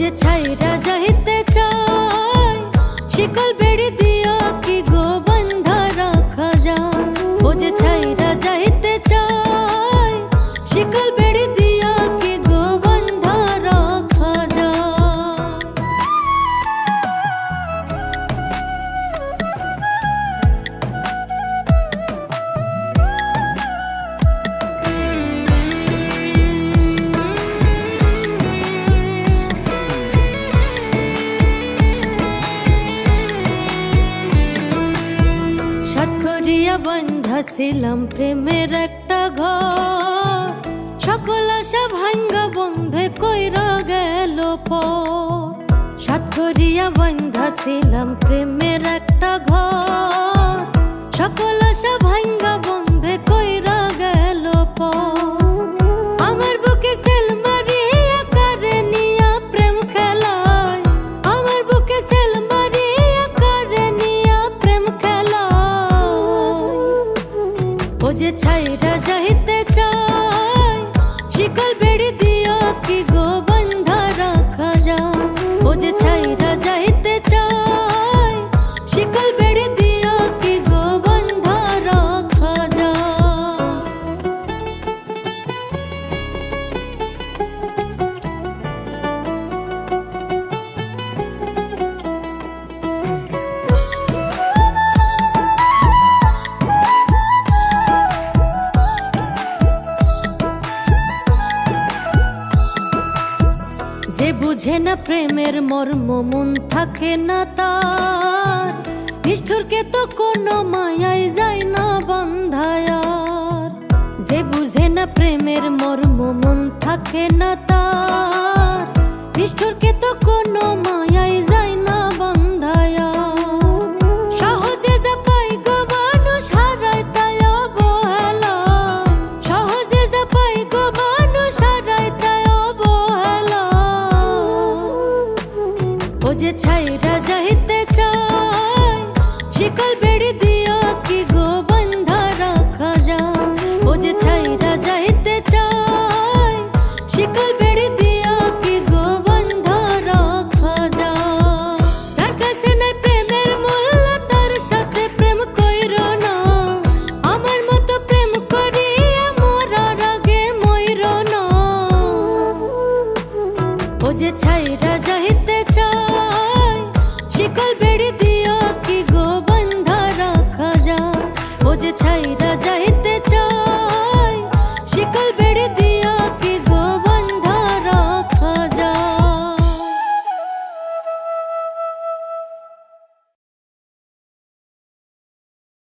যে ছাইরা যাইতে চায় শিকল বেড়ি দিয়া কি গো বান্ধা রাখা যায়। ও যে ছাইরা যাইতে চায় শিকল বেড়ি দিয়া কি গো বান্ধা রাখা যায়। বান্ধা ছিলাম প্রেমের একটা ঘর, সকল আশা ভাঙ্গা বন্ধে কইরা গেল পর। সাত করিয়া বান্ধা ছিলাম প্রেমের একটা ঘর, সকল আশা ভাঙ্গা বন্ধে কইরা গেল পর। আমার বুকে সেল মারিয়া কারে নিয়া প্রেম খেলায়, আমার বুকে সেল মারিয়া কারে নিয়া প্রেম খেলায়। ও যে ছাইরা যাইতে চায় শিকল বেড়ি দিয়া কি গো বান্ধা রাখা যায়। ও যে ছাইরা যাইতে চায় শিকল বেড়ি দিয়া কি গো বান্ধা রাখা যায়। যে বুঝে না প্রেমের মর্ম মন থাকে না তার, নিষ্ঠুরকে তো কোনো মায়াই যায় না বান্ধায়ার। যে বুঝে না প্রেমের মর্ম মন থাকে না তার, নিষ্ঠুরকে তো কোনো মায়াই যায় না বান্ধায়ার। সহজে যা পাই গো মানুষ হারায় তাই অবহেলা, সহজে যা পাই গো মানুষ হারায় তাই অবহেলা। ও যে ছাইরা যাইতে চায় শিকল বেড়ি দিয়া কি গো বান্ধা রাখা যায়। ও যে ছাইরা যাইতে চায় শিকল বেড়ি দিয়া কি গো বান্ধা রাখা যায়। যার কাছে নাই প্রেমের মূল্য তার সাথে প্রেম কইরো না, আমার মতো প্রেম করিয়া মরার আগে মইরো না। ও যে ছাইরা যাইতে চায় শিকল বেড়ি দিয়া কি গো বান্ধা রাখা যায়। ও যে ছাইরা